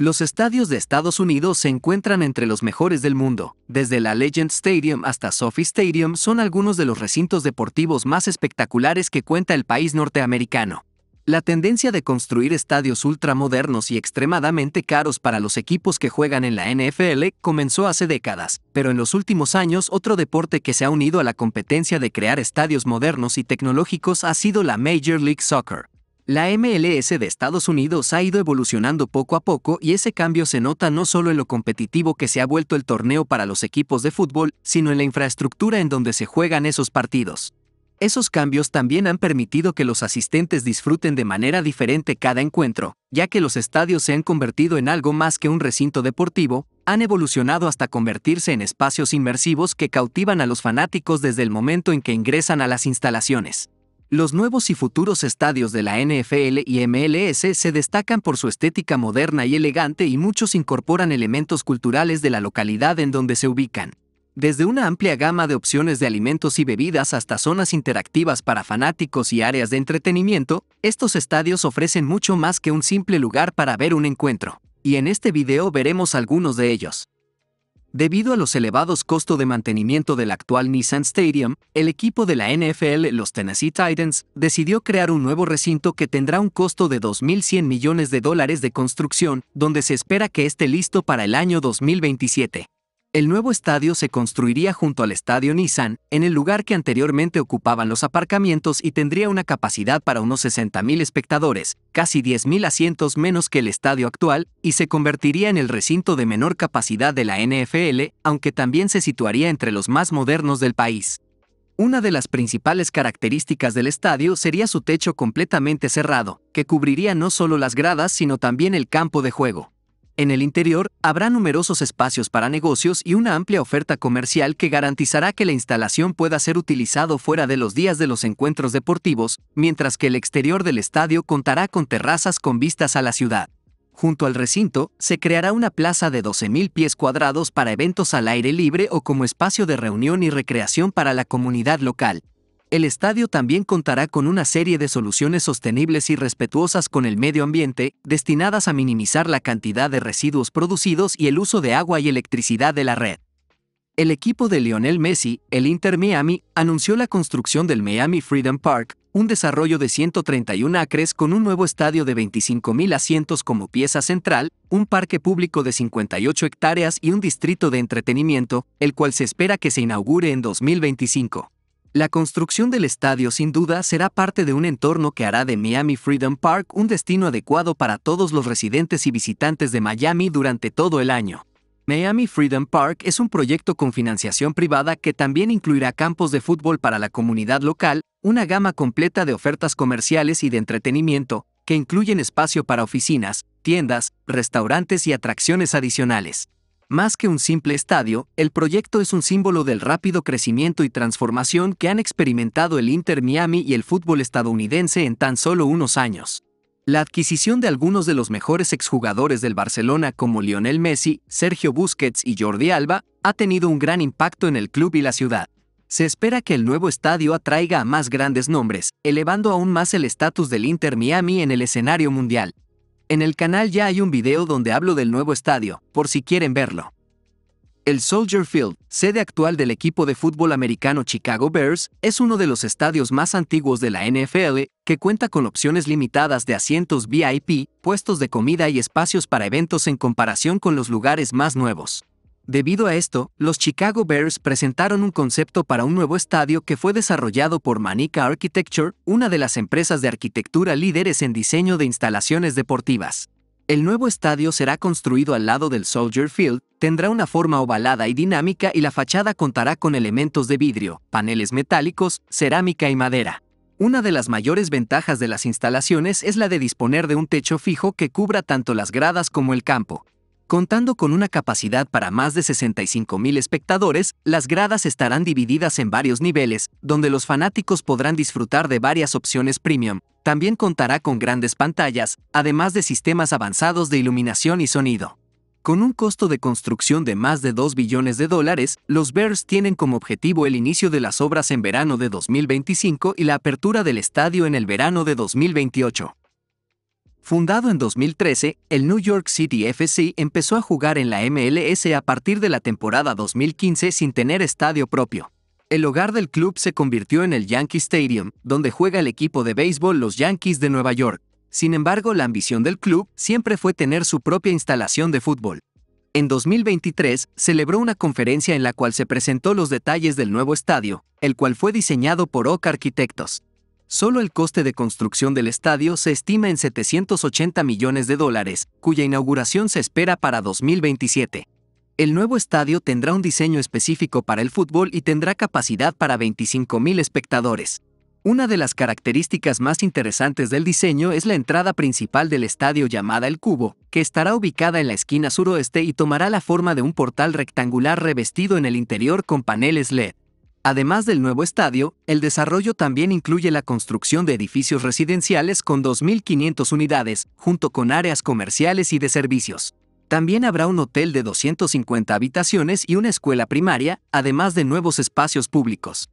Los estadios de Estados Unidos se encuentran entre los mejores del mundo. Desde la Legend Stadium hasta SoFi Stadium son algunos de los recintos deportivos más espectaculares que cuenta el país norteamericano. La tendencia de construir estadios ultramodernos y extremadamente caros para los equipos que juegan en la NFL comenzó hace décadas, pero en los últimos años otro deporte que se ha unido a la competencia de crear estadios modernos y tecnológicos ha sido la Major League Soccer. La MLS de Estados Unidos ha ido evolucionando poco a poco y ese cambio se nota no solo en lo competitivo que se ha vuelto el torneo para los equipos de fútbol, sino en la infraestructura en donde se juegan esos partidos. Esos cambios también han permitido que los asistentes disfruten de manera diferente cada encuentro, ya que los estadios se han convertido en algo más que un recinto deportivo, han evolucionado hasta convertirse en espacios inmersivos que cautivan a los fanáticos desde el momento en que ingresan a las instalaciones. Los nuevos y futuros estadios de la NFL y MLS se destacan por su estética moderna y elegante y muchos incorporan elementos culturales de la localidad en donde se ubican. Desde una amplia gama de opciones de alimentos y bebidas hasta zonas interactivas para fanáticos y áreas de entretenimiento, estos estadios ofrecen mucho más que un simple lugar para ver un encuentro. Y en este video veremos algunos de ellos. Debido a los elevados costos de mantenimiento del actual Nissan Stadium, el equipo de la NFL, los Tennessee Titans, decidió crear un nuevo recinto que tendrá un costo de $2.100 millones de construcción, donde se espera que esté listo para el año 2027. El nuevo estadio se construiría junto al estadio Nissan, en el lugar que anteriormente ocupaban los aparcamientos y tendría una capacidad para unos 60.000 espectadores, casi 10.000 asientos menos que el estadio actual, y se convertiría en el recinto de menor capacidad de la NFL, aunque también se situaría entre los más modernos del país. Una de las principales características del estadio sería su techo completamente cerrado, que cubriría no solo las gradas sino también el campo de juego. En el interior, habrá numerosos espacios para negocios y una amplia oferta comercial que garantizará que la instalación pueda ser utilizado fuera de los días de los encuentros deportivos, mientras que el exterior del estadio contará con terrazas con vistas a la ciudad. Junto al recinto, se creará una plaza de 12.000 pies cuadrados para eventos al aire libre o como espacio de reunión y recreación para la comunidad local. El estadio también contará con una serie de soluciones sostenibles y respetuosas con el medio ambiente, destinadas a minimizar la cantidad de residuos producidos y el uso de agua y electricidad de la red. El equipo de Lionel Messi, el Inter Miami, anunció la construcción del Miami Freedom Park, un desarrollo de 131 acres con un nuevo estadio de 25.000 asientos como pieza central, un parque público de 58 hectáreas y un distrito de entretenimiento, el cual se espera que se inaugure en 2025. La construcción del estadio sin duda será parte de un entorno que hará de Miami Freedom Park un destino adecuado para todos los residentes y visitantes de Miami durante todo el año. Miami Freedom Park es un proyecto con financiación privada que también incluirá campos de fútbol para la comunidad local, una gama completa de ofertas comerciales y de entretenimiento, que incluyen espacio para oficinas, tiendas, restaurantes y atracciones adicionales. Más que un simple estadio, el proyecto es un símbolo del rápido crecimiento y transformación que han experimentado el Inter Miami y el fútbol estadounidense en tan solo unos años. La adquisición de algunos de los mejores exjugadores del Barcelona como Lionel Messi, Sergio Busquets y Jordi Alba ha tenido un gran impacto en el club y la ciudad. Se espera que el nuevo estadio atraiga a más grandes nombres, elevando aún más el estatus del Inter Miami en el escenario mundial. En el canal ya hay un video donde hablo del nuevo estadio, por si quieren verlo. El Soldier Field, sede actual del equipo de fútbol americano Chicago Bears, es uno de los estadios más antiguos de la NFL, que cuenta con opciones limitadas de asientos VIP, puestos de comida y espacios para eventos en comparación con los lugares más nuevos. Debido a esto, los Chicago Bears presentaron un concepto para un nuevo estadio que fue desarrollado por Manica Architecture, una de las empresas de arquitectura líderes en diseño de instalaciones deportivas. El nuevo estadio será construido al lado del Soldier Field, tendrá una forma ovalada y dinámica y la fachada contará con elementos de vidrio, paneles metálicos, cerámica y madera. Una de las mayores ventajas de las instalaciones es la de disponer de un techo fijo que cubra tanto las gradas como el campo. Contando con una capacidad para más de 65.000 espectadores, las gradas estarán divididas en varios niveles, donde los fanáticos podrán disfrutar de varias opciones premium. También contará con grandes pantallas, además de sistemas avanzados de iluminación y sonido. Con un costo de construcción de más de $2 billones, los Bears tienen como objetivo el inicio de las obras en verano de 2025 y la apertura del estadio en el verano de 2028. Fundado en 2013, el New York City FC empezó a jugar en la MLS a partir de la temporada 2015 sin tener estadio propio. El hogar del club se convirtió en el Yankee Stadium, donde juega el equipo de béisbol los Yankees de Nueva York. Sin embargo, la ambición del club siempre fue tener su propia instalación de fútbol. En 2023, celebró una conferencia en la cual se presentó los detalles del nuevo estadio, el cual fue diseñado por Oak Architects. Solo el coste de construcción del estadio se estima en $780 millones, cuya inauguración se espera para 2027. El nuevo estadio tendrá un diseño específico para el fútbol y tendrá capacidad para 25,000 espectadores. Una de las características más interesantes del diseño es la entrada principal del estadio llamada El Cubo, que estará ubicada en la esquina suroeste y tomará la forma de un portal rectangular revestido en el interior con paneles LED. Además del nuevo estadio, el desarrollo también incluye la construcción de edificios residenciales con 2.500 unidades, junto con áreas comerciales y de servicios. También habrá un hotel de 250 habitaciones y una escuela primaria, además de nuevos espacios públicos.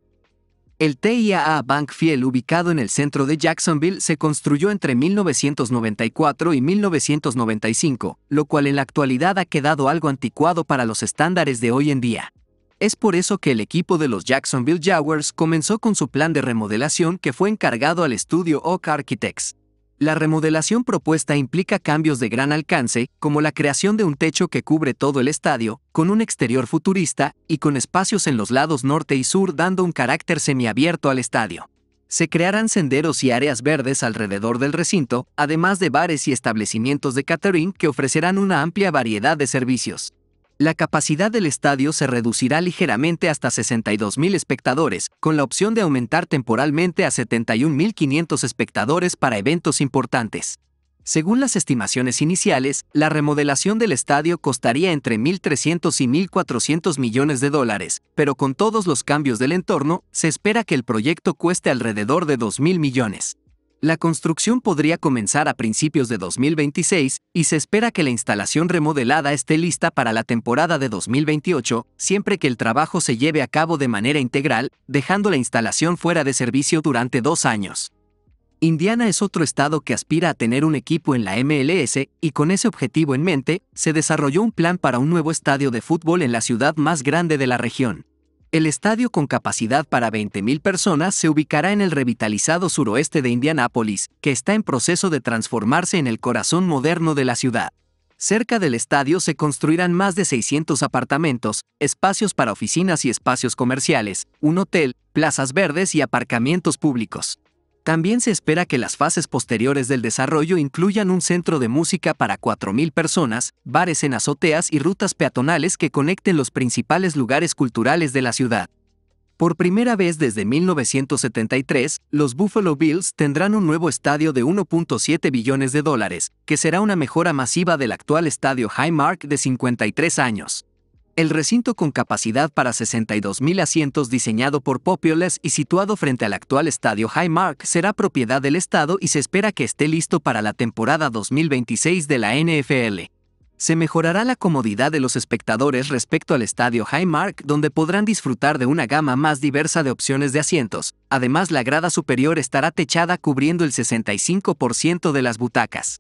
El TIAA Bank Field, ubicado en el centro de Jacksonville, se construyó entre 1994 y 1995, lo cual en la actualidad ha quedado algo anticuado para los estándares de hoy en día. Es por eso que el equipo de los Jacksonville Jaguars comenzó con su plan de remodelación que fue encargado al estudio Oak Architects. La remodelación propuesta implica cambios de gran alcance, como la creación de un techo que cubre todo el estadio, con un exterior futurista y con espacios en los lados norte y sur dando un carácter semiabierto al estadio. Se crearán senderos y áreas verdes alrededor del recinto, además de bares y establecimientos de catering que ofrecerán una amplia variedad de servicios. La capacidad del estadio se reducirá ligeramente hasta 62,000 espectadores, con la opción de aumentar temporalmente a 71,500 espectadores para eventos importantes. Según las estimaciones iniciales, la remodelación del estadio costaría entre $1.300 y $1.400 millones, pero con todos los cambios del entorno, se espera que el proyecto cueste alrededor de $2.000 millones. La construcción podría comenzar a principios de 2026 y se espera que la instalación remodelada esté lista para la temporada de 2028, siempre que el trabajo se lleve a cabo de manera integral, dejando la instalación fuera de servicio durante 2 años. Indiana es otro estado que aspira a tener un equipo en la MLS y con ese objetivo en mente, se desarrolló un plan para un nuevo estadio de fútbol en la ciudad más grande de la región. El estadio con capacidad para 20,000 personas se ubicará en el revitalizado suroeste de Indianápolis, que está en proceso de transformarse en el corazón moderno de la ciudad. Cerca del estadio se construirán más de 600 apartamentos, espacios para oficinas y espacios comerciales, un hotel, plazas verdes y aparcamientos públicos. También se espera que las fases posteriores del desarrollo incluyan un centro de música para 4,000 personas, bares en azoteas y rutas peatonales que conecten los principales lugares culturales de la ciudad. Por primera vez desde 1973, los Buffalo Bills tendrán un nuevo estadio de $1.7 billones, que será una mejora masiva del actual estadio Highmark de 53 años. El recinto con capacidad para 62,000 asientos diseñado por Populous y situado frente al actual estadio Highmark será propiedad del estado y se espera que esté listo para la temporada 2026 de la NFL. Se mejorará la comodidad de los espectadores respecto al estadio Highmark, donde podrán disfrutar de una gama más diversa de opciones de asientos. Además, la grada superior estará techada cubriendo el 65% de las butacas.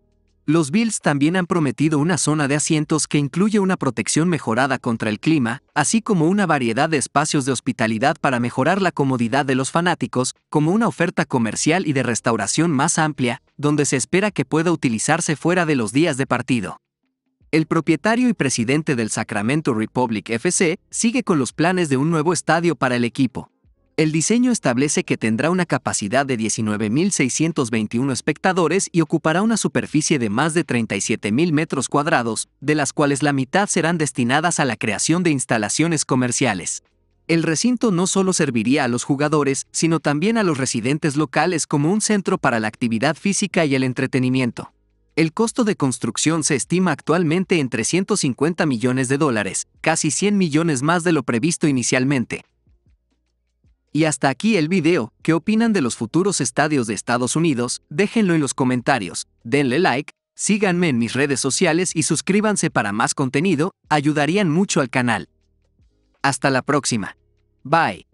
Los Bills también han prometido una zona de asientos que incluye una protección mejorada contra el clima, así como una variedad de espacios de hospitalidad para mejorar la comodidad de los fanáticos, como una oferta comercial y de restauración más amplia, donde se espera que pueda utilizarse fuera de los días de partido. El propietario y presidente del Sacramento Republic FC sigue con los planes de un nuevo estadio para el equipo. El diseño establece que tendrá una capacidad de 19,621 espectadores y ocupará una superficie de más de 37,000 metros cuadrados, de las cuales la mitad serán destinadas a la creación de instalaciones comerciales. El recinto no solo serviría a los jugadores, sino también a los residentes locales como un centro para la actividad física y el entretenimiento. El costo de construcción se estima actualmente en $350 millones, casi 100 millones más de lo previsto inicialmente. Y hasta aquí el video. ¿Qué opinan de los futuros estadios de Estados Unidos? Déjenlo en los comentarios, denle like, síganme en mis redes sociales y suscríbanse para más contenido, ayudarían mucho al canal. Hasta la próxima. Bye.